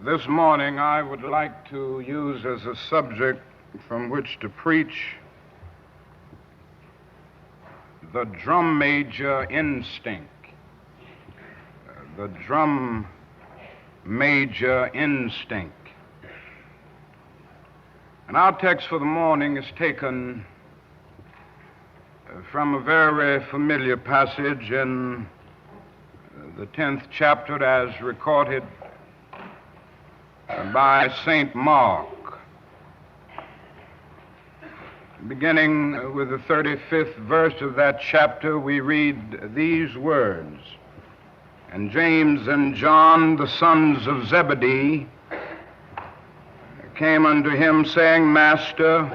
This morning I would like to use as a subject from which to preach the drum major instinct. The drum major instinct. And our text for the morning is taken from a very familiar passage in the 10th chapter as recorded by St. Mark. Beginning with the 35th verse of that chapter, we read these words: "And James and John, the sons of Zebedee, came unto him, saying, Master,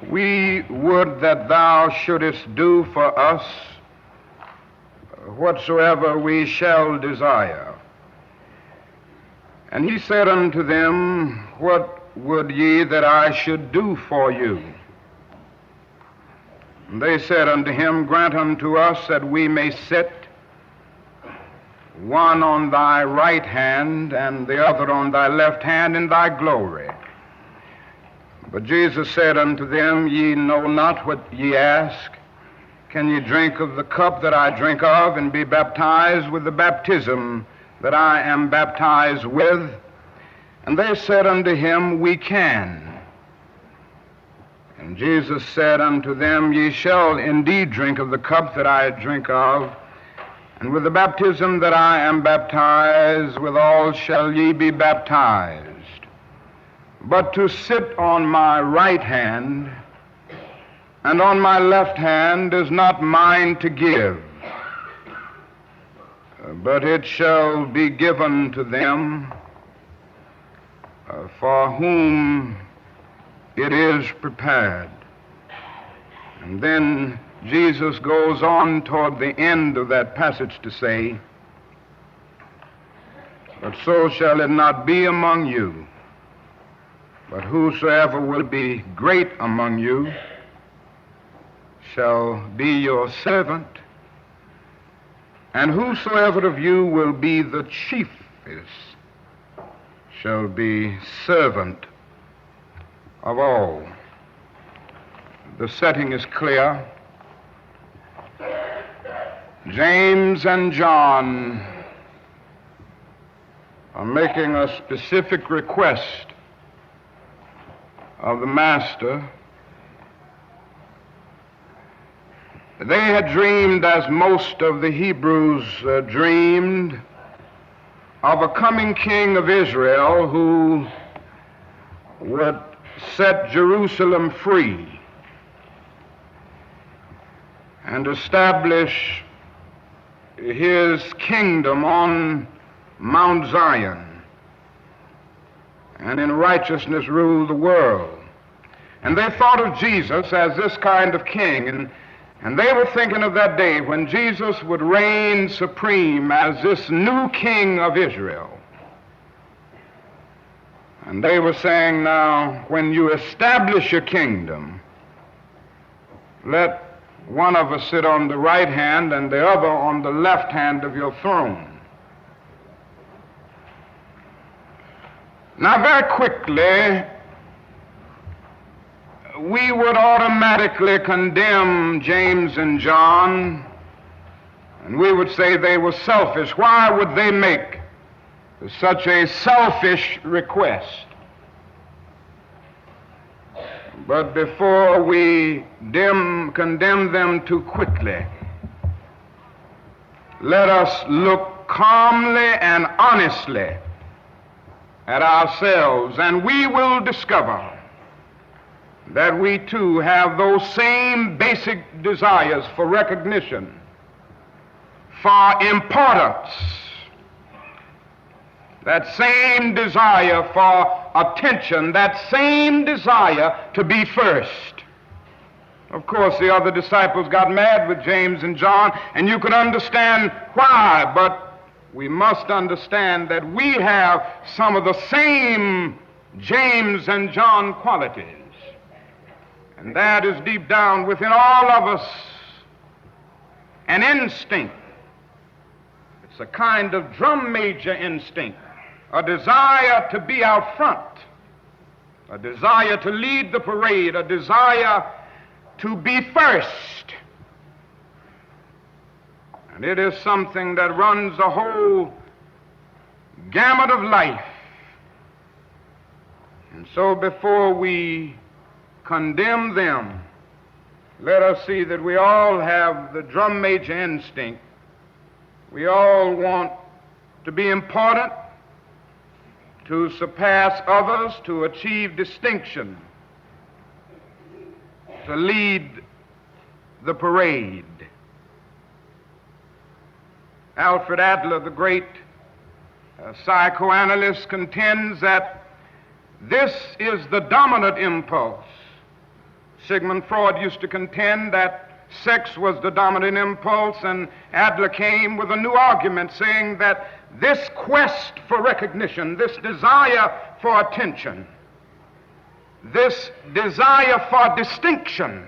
we would that thou shouldest do for us whatsoever we shall desire. And he said unto them, What would ye that I should do for you? And they said unto him, Grant unto us that we may sit, one on thy right hand and the other on thy left hand in thy glory. But Jesus said unto them, Ye know not what ye ask. Can ye drink of the cup that I drink of, and be baptized with the baptism that I am baptized with? And they said unto him, We can. And Jesus said unto them, Ye shall indeed drink of the cup that I drink of, and with the baptism that I am baptized withal shall ye be baptized. But to sit on my right hand and on my left hand is not mine to give, but it shall be given to them for whom it is prepared." And then Jesus goes on toward the end of that passage to say, "But so shall it not be among you, but whosoever will be great among you shall be your servant, and whosoever of you will be the chiefest shall be servant of all." The setting is clear. James and John are making a specific request of the Master. They had dreamed, as most of the Hebrews dreamed, of a coming king of Israel who would set Jerusalem free and establish his kingdom on Mount Zion and in righteousness rule the world. And they thought of Jesus as this kind of king, and they were thinking of that day when Jesus would reign supreme as this new king of Israel. And they were saying, now, when you establish your kingdom, let one of us sit on the right hand and the other on the left hand of your throne. Now, very quickly, we would automatically condemn James and John, and we would say they were selfish. Why would they make such a selfish request? But before we condemn them too quickly, let us look calmly and honestly at ourselves, and we will discover that we too have those same basic desires for recognition, for importance, that same desire for attention, that same desire to be first. Of course, the other disciples got mad with James and John, and you can understand why, but we must understand that we have some of the same James and John qualities. And that is deep down within all of us an instinct. It's a kind of drum major instinct, a desire to be out front, a desire to lead the parade, a desire to be first. And it is something that runs the whole gamut of life. And so before we condemn them, let us see that we all have the drum major instinct. We all want to be important, to surpass others, to achieve distinction, to lead the parade. Alfred Adler, the great psychoanalyst, contends that this is the dominant impulse. Sigmund Freud used to contend that sex was the dominant impulse, and Adler came with a new argument saying that this quest for recognition, this desire for attention, this desire for distinction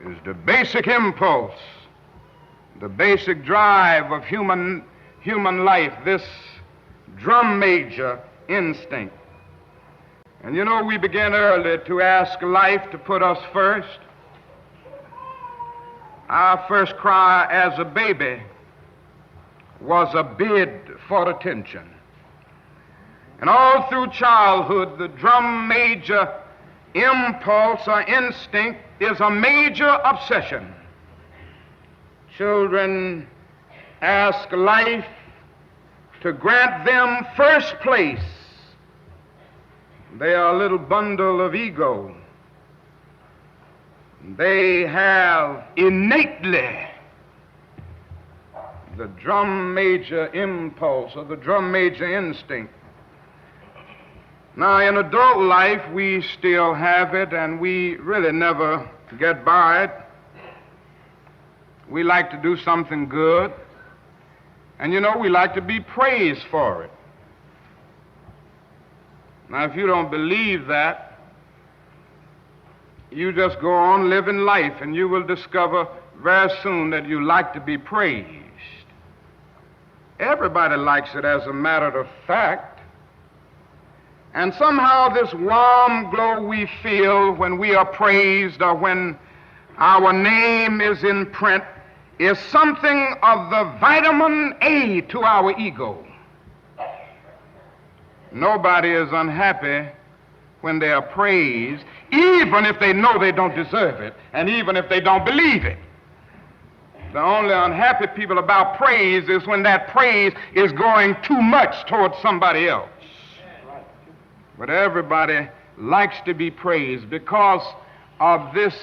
is the basic impulse, the basic drive of human life, this drum major instinct. And you know, we began early to ask life to put us first. Our first cry as a baby was a bid for attention. And all through childhood, the drum major impulse or instinct is a major obsession. Children ask life to grant them first place. They are a little bundle of ego. They have innately the drum major impulse or the drum major instinct. Now, in adult life, we still have it, and we really never get by it. We like to do something good, and you know, we like to be praised for it. Now, if you don't believe that, you just go on living life, and you will discover very soon that you like to be praised. Everybody likes it, as a matter of fact. And somehow this warm glow we feel when we are praised or when our name is in print is something of the vitamin A to our ego. Nobody is unhappy when they are praised, even if they know they don't deserve it, and even if they don't believe it. The only unhappy people about praise is when that praise is going too much towards somebody else. But everybody likes to be praised because of this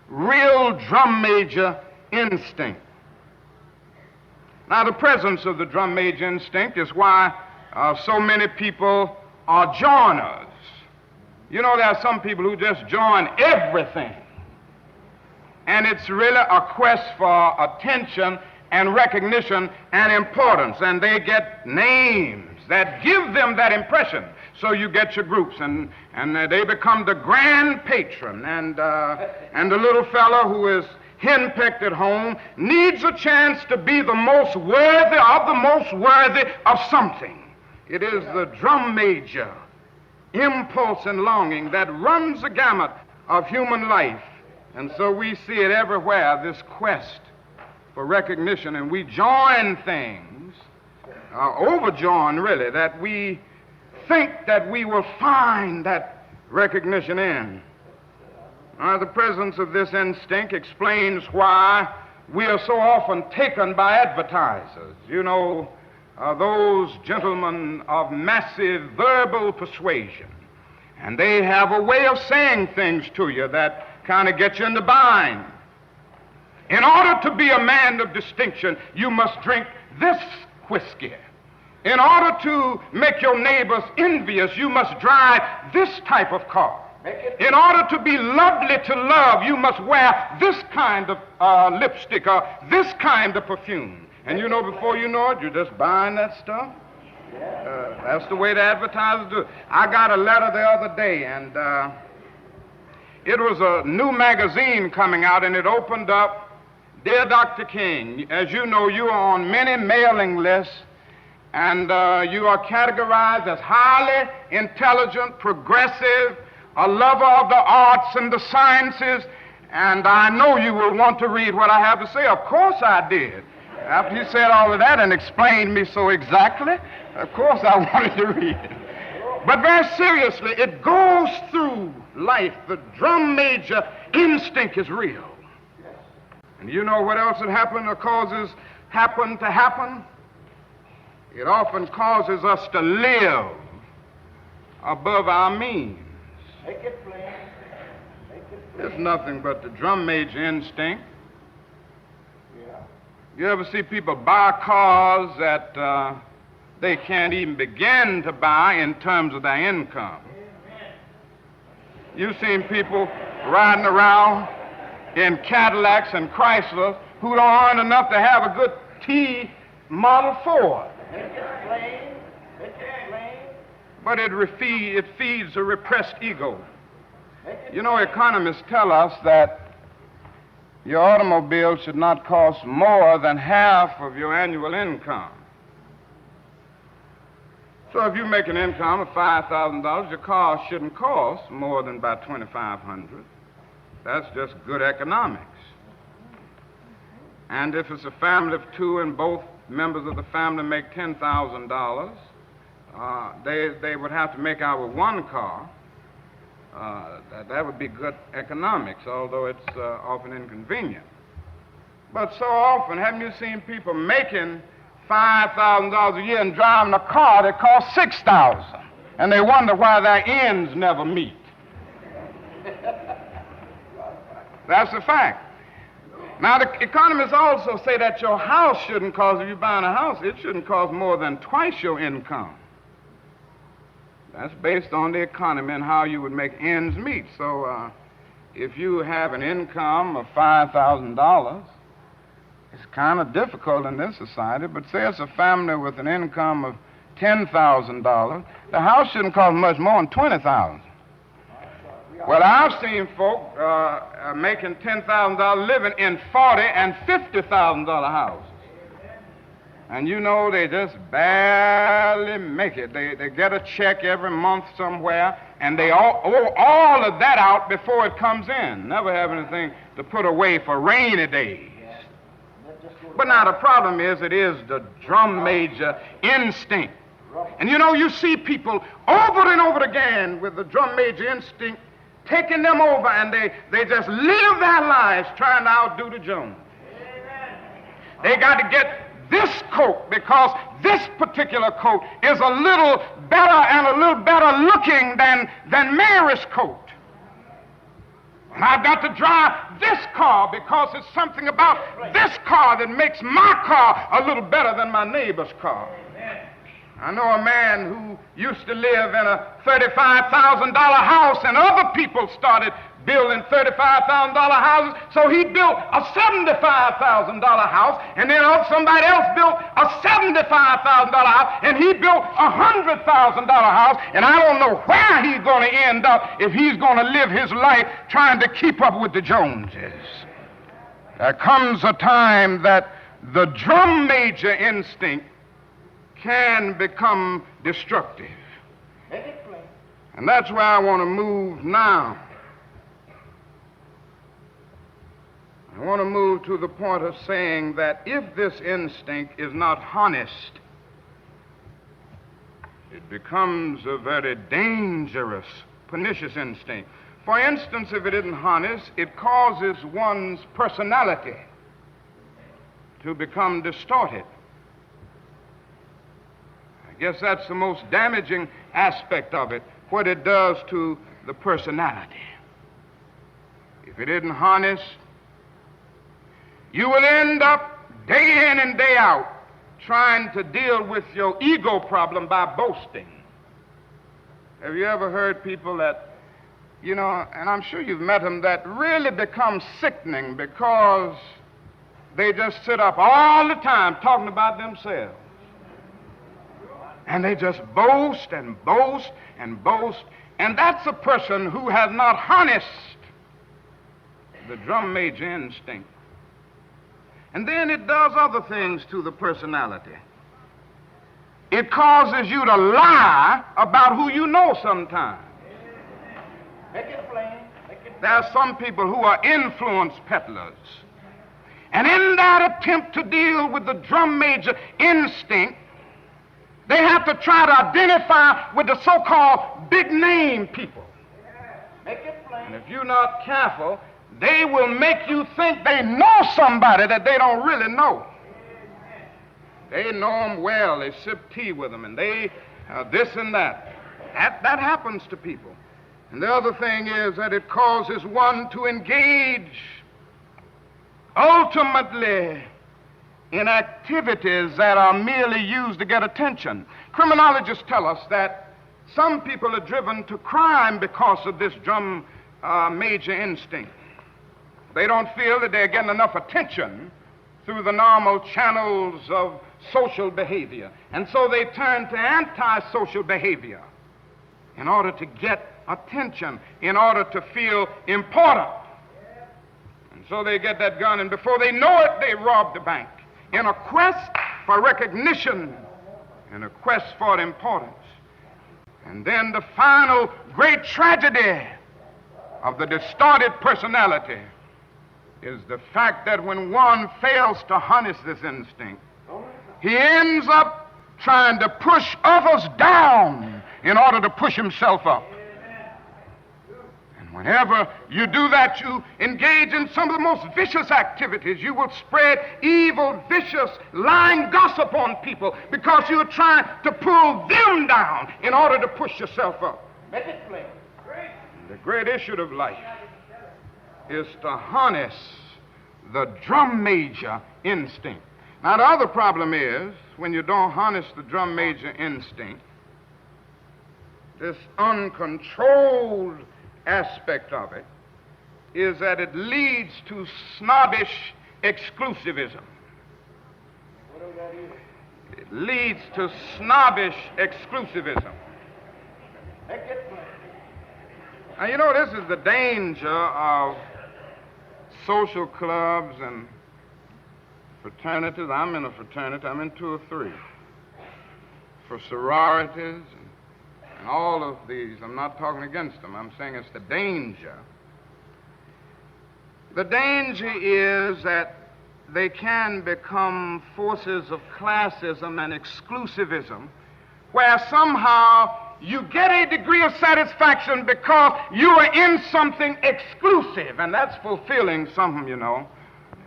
real drum major instinct. Now, the presence of the drum major instinct is why so many people are joiners. You know, there are some people who just join everything. And it's really a quest for attention and recognition and importance. And they get names that give them that impression. So you get your groups, and they become the grand patron. And the little fellow who is henpecked at home needs a chance to be the most worthy of the most worthy of something. It is the drum major impulse and longing that runs the gamut of human life. And so we see it everywhere, this quest for recognition, and we join things, overjoin really, that we think that we will find that recognition in. The presence of this instinct explains why we are so often taken by advertisers. You know, those gentlemen of massive verbal persuasion. And they have a way of saying things to you that kind of get you in the bind. In order to be a man of distinction, you must drink this whiskey. In order to make your neighbors envious, you must drive this type of car. In order to be lovely to love, you must wear this kind of lipstick or this kind of perfume. And you know, before you know it, you're just buying that stuff. That's the way the advertisers do it. I got a letter the other day, and it was a new magazine coming out, and it opened up, "Dear Dr. King, as you know, you are on many mailing lists, and you are categorized as highly intelligent, progressive, a lover of the arts and the sciences, and I know you will want to read what I have to say. Of course I did. After he said all of that and explained me so exactly, of course I wanted to read it. But very seriously, it goes through life. The drum major instinct is real. And you know what else had happened or causes happen to happen? It often causes us to live above our means. Make it plain. It's nothing but the drum major instinct. Yeah. You ever see people buy cars that they can't even begin to buy in terms of their income? You've seen people riding around in Cadillacs and Chryslers who don't earn enough to have a good T Model Ford. Make it plain. Make it plain. But it feeds a repressed ego. Make it You know, economists tell us that your automobile should not cost more than half of your annual income. So if you make an income of $5,000, your car shouldn't cost more than about $2,500. That's just good economics. And if it's a family of two and both members of the family make $10,000, they would have to make out with one car. That would be good economics, although it's often inconvenient. But so often, haven't you seen people making $5,000 a year and driving a car that costs $6,000, and they wonder why their ends never meet? That's a fact. Now, the economists also say that your house shouldn't cost, if you're buying a house, it shouldn't cost more than twice your income. That's based on the economy and how you would make ends meet. So if you have an income of $5,000, it's kind of difficult in this society, but say it's a family with an income of $10,000, the house shouldn't cost much more than $20,000. Well, I've seen folk making $10,000 living in $40,000 and $50,000 houses. And you know, they just barely make it. They get a check every month somewhere, and they owe all of that out before it comes in. Never have anything to put away for rainy days. But now the problem is, it is the drum major instinct. And you know, you see people over and over again with the drum major instinct taking them over, and they just live their lives trying to outdo the Jones. They got to get this coat because this particular coat is a little better and a little better looking than Mary's coat. And I've got to drive this car because it's something about this car that makes my car a little better than my neighbor's car. I know a man who used to live in a $35,000 house, and other people started building $35,000 houses, so he built a $75,000 house, and then somebody else built a $75,000 house, and he built a $100,000 house, and I don't know where he's going to end up if he's going to live his life trying to keep up with the Joneses. There comes a time that the drum major instinct can become destructive. And that's where I want to move now. I want to move to the point of saying that if this instinct is not honest, it becomes a very dangerous, pernicious instinct. For instance, if it isn't honest, it causes one's personality to become distorted. I guess that's the most damaging aspect of it, what it does to the personality. If it isn't honest, you will end up day in and day out trying to deal with your ego problem by boasting. Have you ever heard people that, you know, and I'm sure you've met them, that really become sickening because they just sit up all the time talking about themselves. And they just boast and boast and boast. And that's a person who has not harnessed the drum major instinct. And then it does other things to the personality. it causes you to lie about who you know sometimes. Make it plain. Make it plain. There are some people who are influence peddlers. And in that attempt to deal with the drum major instinct, they have to try to identify with the so-called big-name people. Make it plain. And if you're not careful, they will make you think they know somebody that they don't really know. They know them well. They sip tea with them, and they this and that. That happens to people. And the other thing is that it causes one to engage ultimately in activities that are merely used to get attention. Criminologists tell us that some people are driven to crime because of this drum major instinct. They don't feel that they're getting enough attention through the normal channels of social behavior. And so they turn to antisocial behavior in order to get attention, in order to feel important. And so they get that gun, and before they know it, they rob the bank in a quest for recognition, in a quest for importance. And then the final great tragedy of the distorted personality is the fact that when one fails to harness this instinct, he ends up trying to push others down in order to push himself up. And whenever you do that, you engage in some of the most vicious activities. You will spread evil, vicious, lying gossip on people because you're trying to pull them down in order to push yourself up. Make it plain. The great issue of life is to harness the drum major instinct. Now, the other problem is when you don't harness the drum major instinct, this uncontrolled aspect of it is that it leads to snobbish exclusivism. It leads to snobbish exclusivism. Make it plain. Now, you know, this is the danger of social clubs and fraternities. I'm in a fraternity. I'm in 2 or 3. For sororities and all of these. I'm not talking against them. I'm saying it's the danger. The danger is that they can become forces of classism and exclusivism, where somehow you get a degree of satisfaction because you are in something exclusive, and that's fulfilling something, you know.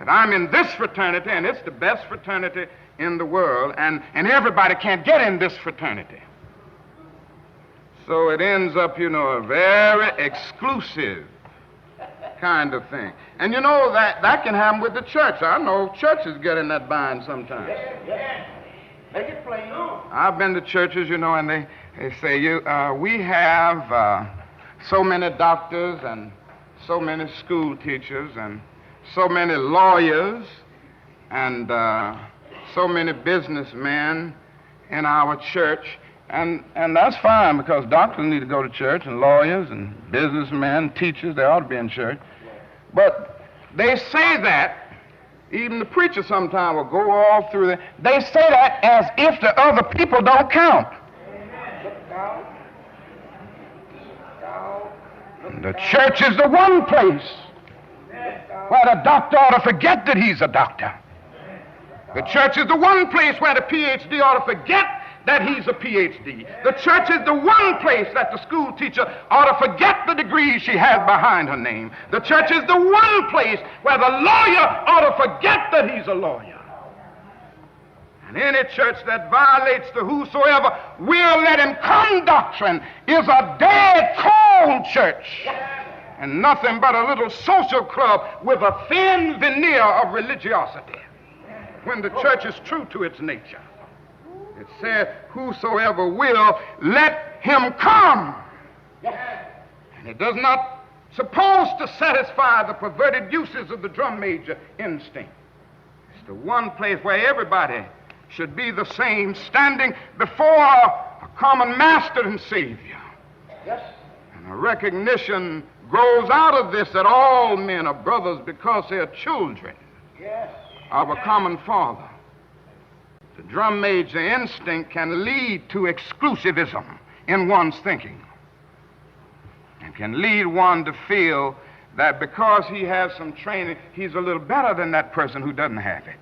And I'm in this fraternity, and it's the best fraternity in the world, and everybody can't get in this fraternity. So it ends up, you know, a very exclusive kind of thing. And you know, that can happen with the church. I know churches get in that bind sometimes. Yes. Make it plain. I've been to churches, you know, and they say, we have so many doctors and so many school teachers and so many lawyers and so many businessmen in our church. And that's fine, because doctors need to go to church, and lawyers and businessmen, teachers, they ought to be in church. But they say that, even the preacher sometimes will go all through that. They say that as if the other people don't count. The church is the one place where the doctor ought to forget that he's a doctor. The church is the one place where the PhD ought to forget that he's a PhD. The church is the one place that the school teacher ought to forget the degree she has behind her name. The church is the one place where the lawyer ought to forget that he's a lawyer. And any church that violates the whosoever will let him come doctrine is a dead, cold church, and nothing but a little social club with a thin veneer of religiosity, when the church is true to its nature. It said, whosoever will, let him come. And it does not suppose to satisfy the perverted uses of the drum major instinct. It's the one place where everybody should be the same, standing before a common master and savior. Yes. And a recognition grows out of this that all men are brothers because they are children Yes. of a common father. The drum major instinct can lead to exclusivism in one's thinking, and can lead one to feel that because he has some training, he's a little better than that person who doesn't have it.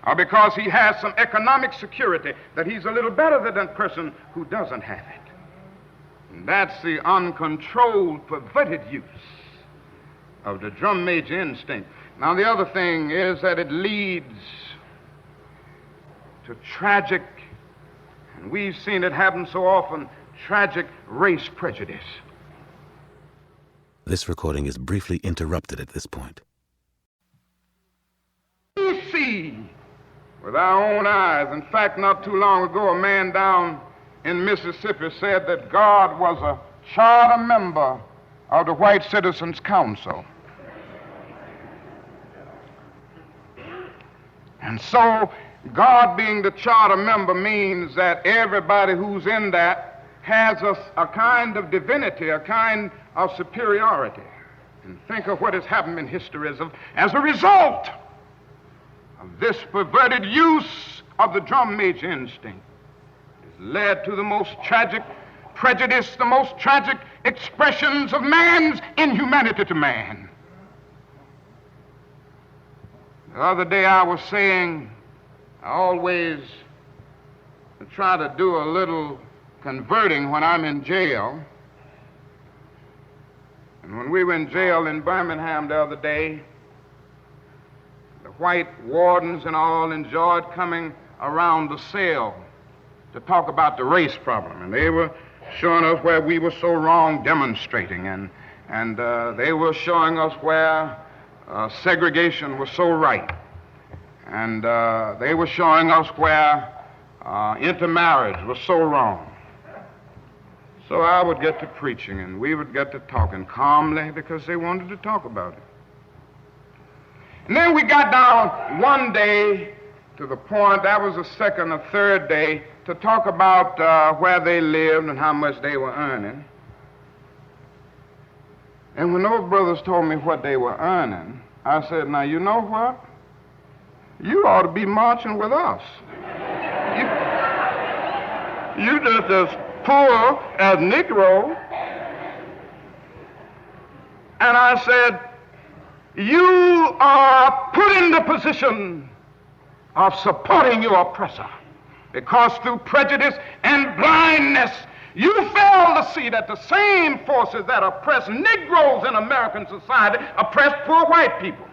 Or because he has some economic security, that he's a little better than that person who doesn't have it. And that's the uncontrolled, perverted use of the drum major instinct. Now, the other thing is that it leads to tragic, and we've seen it happen so often, tragic race prejudice. This recording is briefly interrupted at this point. We see with our own eyes. In fact, not too long ago, a man down in Mississippi said that God was a charter member of the White Citizens Council. And so, God being the charter member means that everybody who's in that has a kind of divinity, a kind of superiority. And think of what has happened in history as a result of this perverted use of the drum major instinct. It has led to the most tragic prejudice, the most tragic expressions of man's inhumanity to man. The other day I was saying, I always try to do a little converting when I'm in jail. And when we were in jail in Birmingham the other day, the white wardens and all enjoyed coming around the cell to talk about the race problem. And they were showing us where we were so wrong demonstrating. And they were showing us where segregation was so right. And they were showing us where intermarriage was so wrong. So I would get to preaching, and we would get to talking calmly because they wanted to talk about it. And then we got down one day to the point, that was the second or third day, to talk about where they lived and how much they were earning. And when those brothers told me what they were earning, I said, now, you know what? You ought to be marching with us. You just as poor as Negro. And I said, you are put in the position of supporting your oppressor, because through prejudice and blindness, you fail to see that the same forces that oppress Negroes in American society oppress poor white people.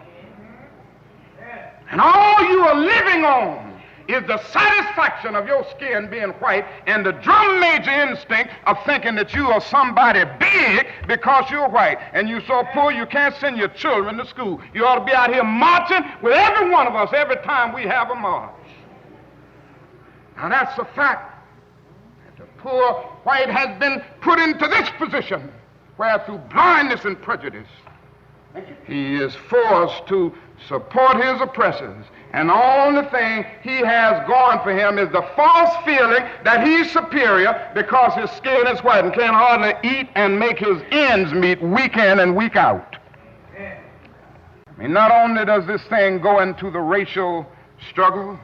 And all you are living on is the satisfaction of your skin being white and the drum major instinct of thinking that you are somebody big because you're white. And you're so poor you can't send your children to school. You ought to be out here marching with every one of us every time we have a march. Now that's a fact. That the poor white has been put into this position where through blindness and prejudice he is forced to support his oppressors. And the only thing he has going for him is the false feeling that he's superior because his skin is white and can't hardly eat and make his ends meet week in and week out. I mean, not only does this thing go into the racial struggle,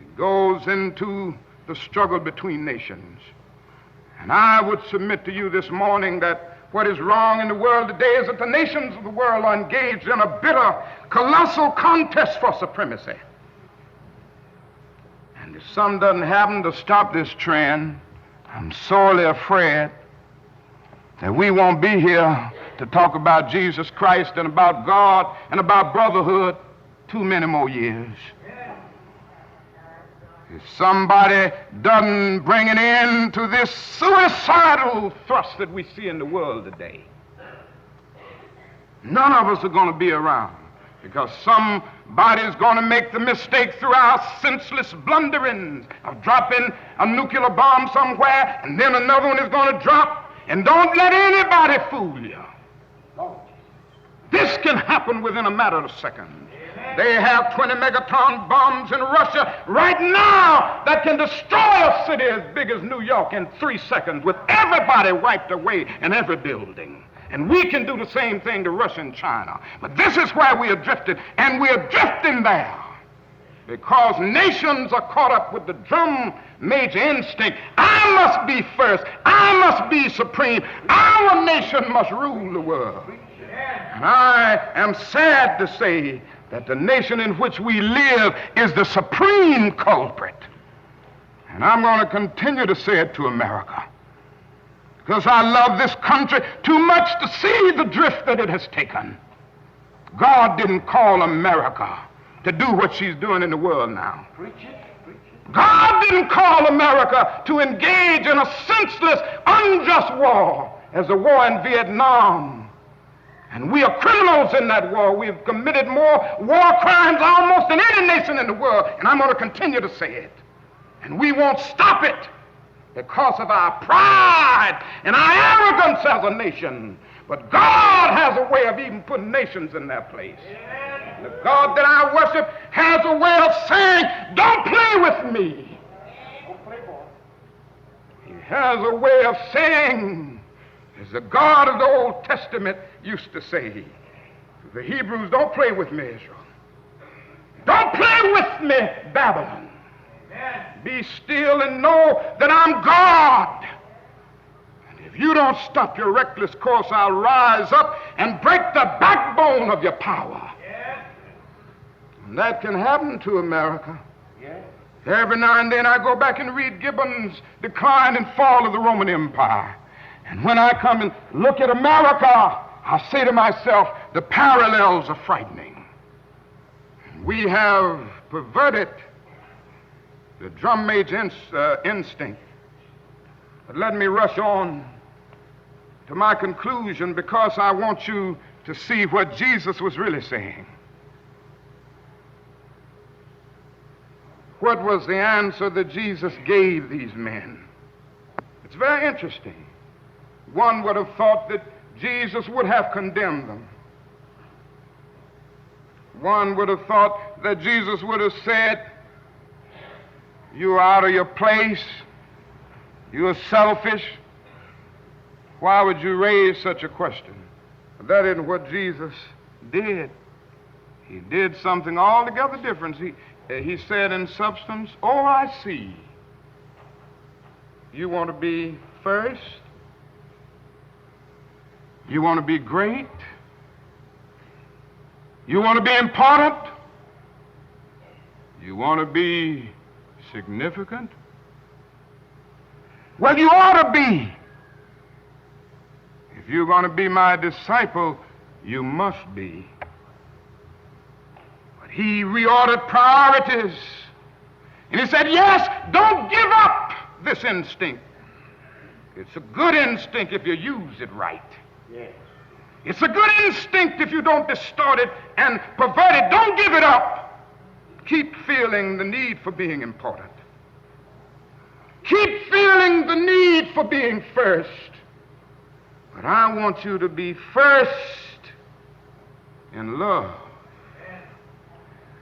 it goes into the struggle between nations. And I would submit to you this morning that what is wrong in the world today is that the nations of the world are engaged in a bitter, colossal contest for supremacy. And if something doesn't happen to stop this trend, I'm sorely afraid that we won't be here to talk about Jesus Christ and about God and about brotherhood too many more years. If somebody doesn't bring an end to this suicidal thrust that we see in the world today, none of us are going to be around, because somebody's going to make the mistake through our senseless blunderings of dropping a nuclear bomb somewhere, and then another one is going to drop, and don't let anybody fool you. This can happen within a matter of seconds. They have 20 megaton bombs in Russia right now that can destroy a city as big as New York in 3 seconds with everybody wiped away in every building. And we can do the same thing to Russia and China. But this is where we are drifted, and we are drifting there Because nations are caught up with the drum major instinct. I must be first. I must be supreme. Our nation must rule the world. And I am sad to say that the nation in which we live is the supreme culprit. And I'm going to continue to say it to America, because I love this country too much to see the drift that it has taken. God didn't call America to do what she's doing in the world now. Preach it. Preach it. God didn't call America to engage in a senseless, unjust war as the war in Vietnam. And we are criminals in that war. We've committed more war crimes almost than any nation in the world. And I'm going to continue to say it. And we won't stop it because of our pride and our arrogance as a nation. But God has a way of even putting nations in their place. The God that I worship has a way of saying, don't play with me. Don't play ball. He has a way of saying, as the God of the Old Testament used to say to the Hebrews, don't play with me, Israel. Don't play with me, Babylon. Amen. Be still and know that I'm God. And if you don't stop your reckless course, I'll rise up and break the backbone of your power. Yes. And that can happen to America. Yes. Every now and then I go back and read Gibbon's Decline and Fall of the Roman Empire. And when I come and look at America, I say to myself, the parallels are frightening. We have perverted the drum major instinct. But let me rush on to my conclusion, because I want you to see what Jesus was really saying. What was the answer that Jesus gave these men? It's very interesting. One would have thought that Jesus would have condemned them. One would have thought that Jesus would have said, you are out of your place. You are selfish. Why would you raise such a question? But that isn't what Jesus did. He did something altogether different. He said in substance, oh, I see. You want to be first? You want to be great? You want to be important? You want to be significant? Well, you ought to be. If you're going to be my disciple, you must be. But he reordered priorities. And he said, yes, don't give up this instinct. It's a good instinct if you use it right. Yes. It's a good instinct if you don't distort it and pervert it. Don't give it up. Keep feeling the need for being important. Keep feeling the need for being first. But I want you to be first in love.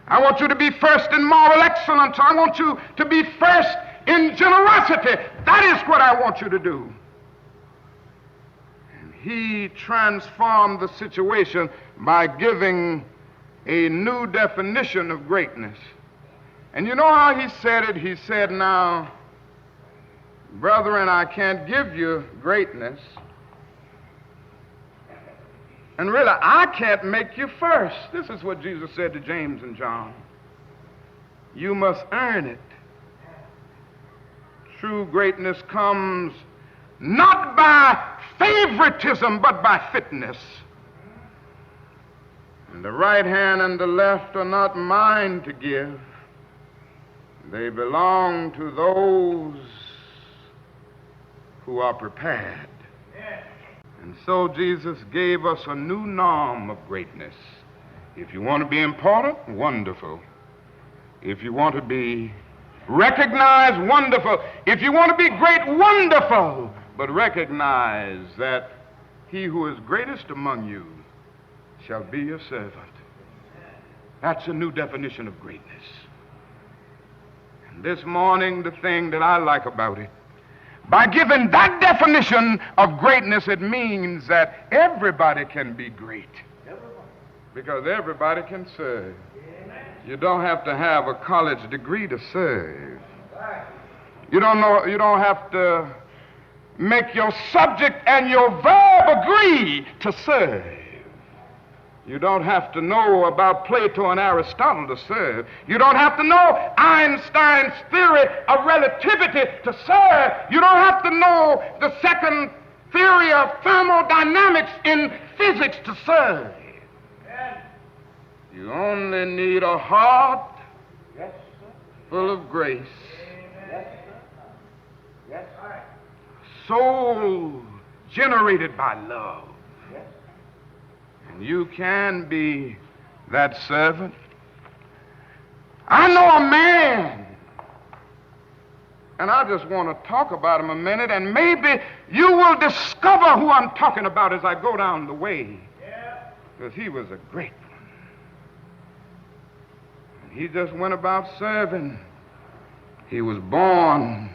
I want you to be first in moral excellence. I want you to be first in generosity. That is what I want you to do. And he transformed the situation by giving a new definition of greatness. And you know how he said it? He said, now, brethren, I can't give you greatness. And really, I can't make you first. This is what Jesus said to James and John. You must earn it. True greatness comes not by favoritism, but by fitness. And the right hand and the left are not mine to give. They belong to those who are prepared. And so Jesus gave us a new norm of greatness. If you want to be important, wonderful. If you want to be recognized, wonderful. If you want to be great, wonderful. But recognize that he who is greatest among you shall be your servant. That's a new definition of greatness. And this morning, the thing that I like about it, by giving that definition of greatness, it means that everybody can be great. Because everybody can serve. You don't have to have a college degree to serve. You don't have to make your subject and your verb agree to serve. You don't have to know about Plato and Aristotle to serve. You don't have to know Einstein's theory of relativity to serve. You don't have to know the second theory of thermodynamics in physics to serve. You only need a heart full of grace. Soul generated by love. And you can be that servant. I know a man, and I just want to talk about him a minute, and maybe you will discover who I'm talking about as I go down the way. Because he was a great one. And he just went about serving. He was born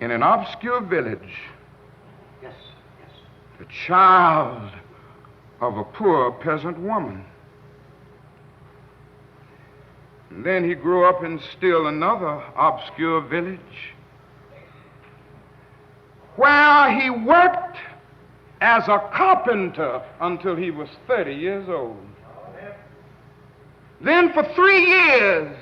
in an obscure village. The child of a poor peasant woman. And then he grew up in still another obscure village where he worked as a carpenter until he was 30 years old. Then for 3 years,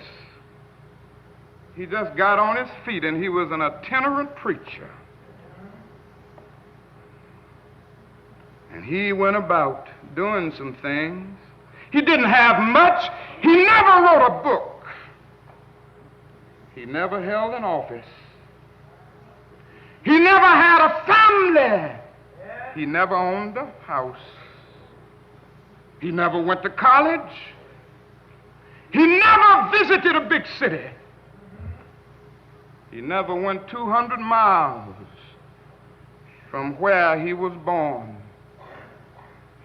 he just got on his feet and he was an itinerant preacher. And he went about doing some things. He didn't have much. He never wrote a book. He never held an office. He never had a family. He never owned a house. He never went to college. He never visited a big city. He never went 200 miles from where he was born.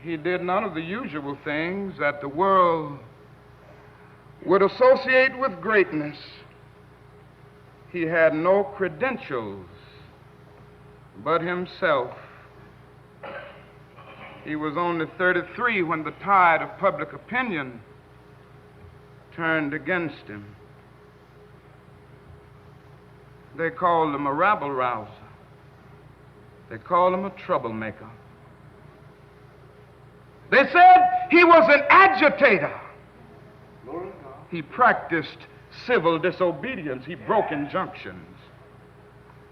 He did none of the usual things that the world would associate with greatness. He had no credentials but himself. He was only 33 when the tide of public opinion turned against him. They called him a rabble-rouser. They called him a troublemaker. They said he was an agitator. He practiced civil disobedience. He broke injunctions.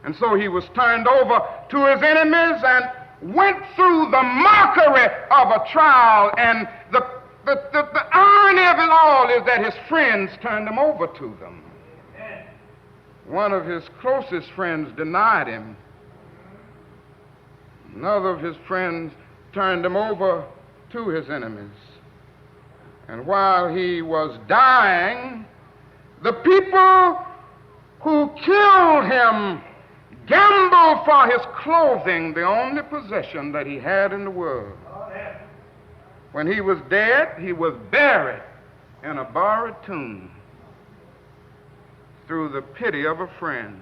And so he was turned over to his enemies and went through the mockery of a trial. And the irony of it all is that his friends turned him over to them. One of his closest friends denied him. Another of his friends turned him over to his enemies. And while he was dying, the people who killed him gambled for his clothing, the only possession that he had in the world. When he was dead, he was buried in a borrowed tomb through the pity of a friend.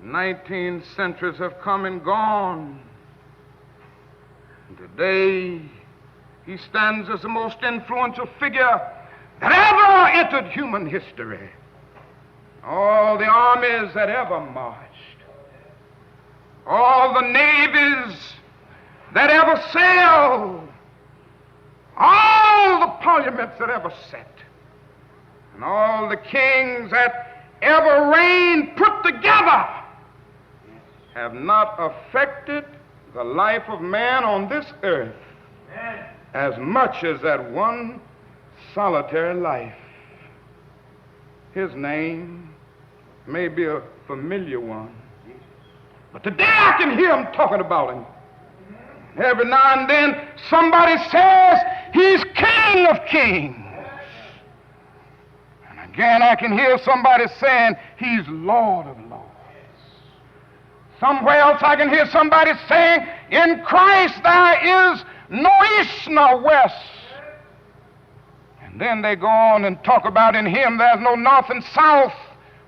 19 centuries have come and gone. Today, he stands as the most influential figure that ever entered human history. All the armies that ever marched, all the navies that ever sailed, all the parliaments that ever sat, and all the kings that ever reigned put together have not affected the life of man on this earth as much as that one solitary life. His name may be a familiar one, but today I can hear him talking about him. Every now and then somebody says he's King of Kings. And again I can hear somebody saying he's Lord of Lords. Somewhere else I can hear somebody saying, in Christ there is no east nor west. And then they go on and talk about in him there's no north and south,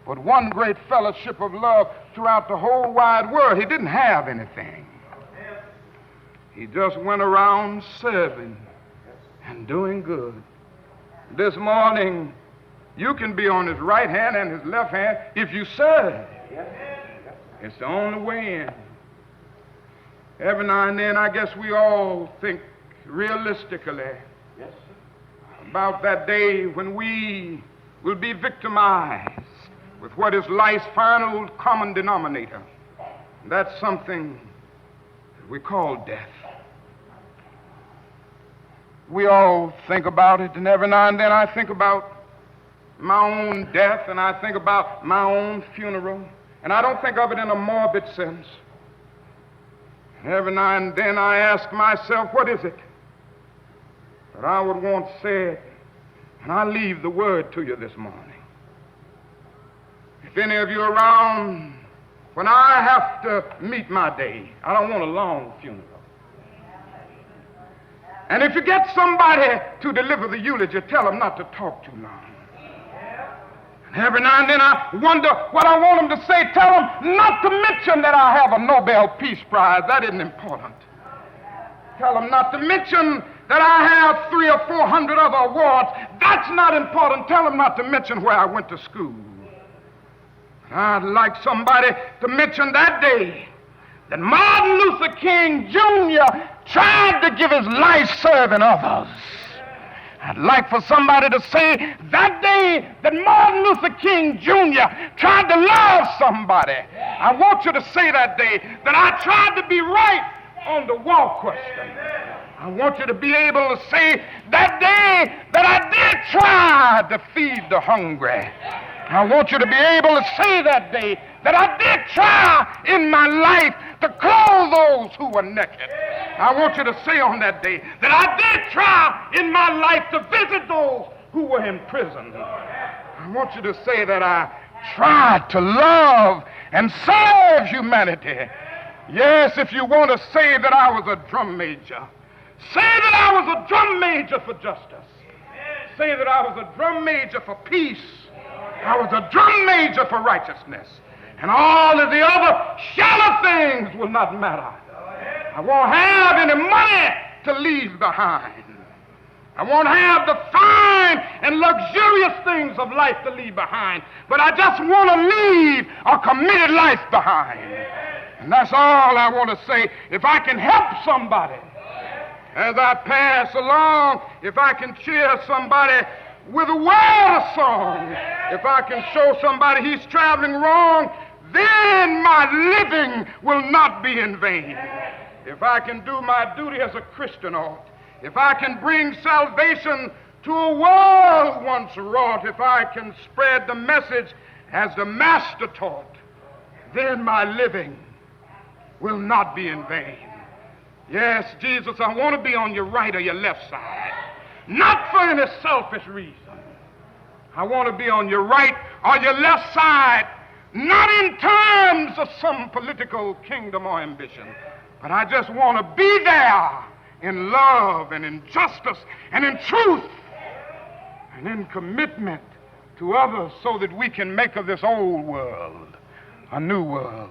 but one great fellowship of love throughout the whole wide world. He didn't have anything. He just went around serving and doing good. This morning, you can be on his right hand and his left hand if you serve. It's the only way in. Every now and then, I guess we all think realistically about that day when we will be victimized with what is life's final common denominator. That's something we call death. We all think about it, and every now and then I think about my own death, and I think about my own funeral, and I don't think of it in a morbid sense. And every now and then I ask myself, what is it that I would want said? And I leave the word to you this morning. If any of you are around when I have to meet my day, I don't want a long funeral. And if you get somebody to deliver the eulogy, tell them not to talk too long. And every now and then I wonder what I want them to say. Tell them not to mention that I have a Nobel Peace Prize. That isn't important. Tell them not to mention that I have 300 or 400 other awards. That's not important. Tell them not to mention where I went to school. I'd like somebody to mention that day that Martin Luther King Jr. tried to give his life serving others. I'd like for somebody to say that day that Martin Luther King Jr. tried to love somebody. I want you to say that day that I tried to be right on the war question. I want you to be able to say that day that I did try to feed the hungry. I want you to be able to say that day that I did try in my life to clothe those who were naked. I want you to say on that day that I did try in my life to visit those who were in prison. I want you to say that I tried to love and serve humanity. Yes, if you want to say that I was a drum major, say that I was a drum major for justice. Say that I was a drum major for peace. I was a drum major for righteousness. And all of the other shallow things will not matter. I won't have any money to leave behind. I won't have the fine and luxurious things of life to leave behind. But I just want to leave a committed life behind. And that's all I want to say. If I can help somebody as I pass along, if I can cheer somebody with a word of song, if I can show somebody he's traveling wrong, then my living will not be in vain. If I can do my duty as a Christian ought, if I can bring salvation to a world once wrought, if I can spread the message as the Master taught, then my living will not be in vain. Yes, Jesus, I want to be on your right or your left side. Not for any selfish reason. I want to be on your right or your left side, not in terms of some political kingdom or ambition, but I just want to be there in love and in justice and in truth and in commitment to others so that we can make of this old world a new world.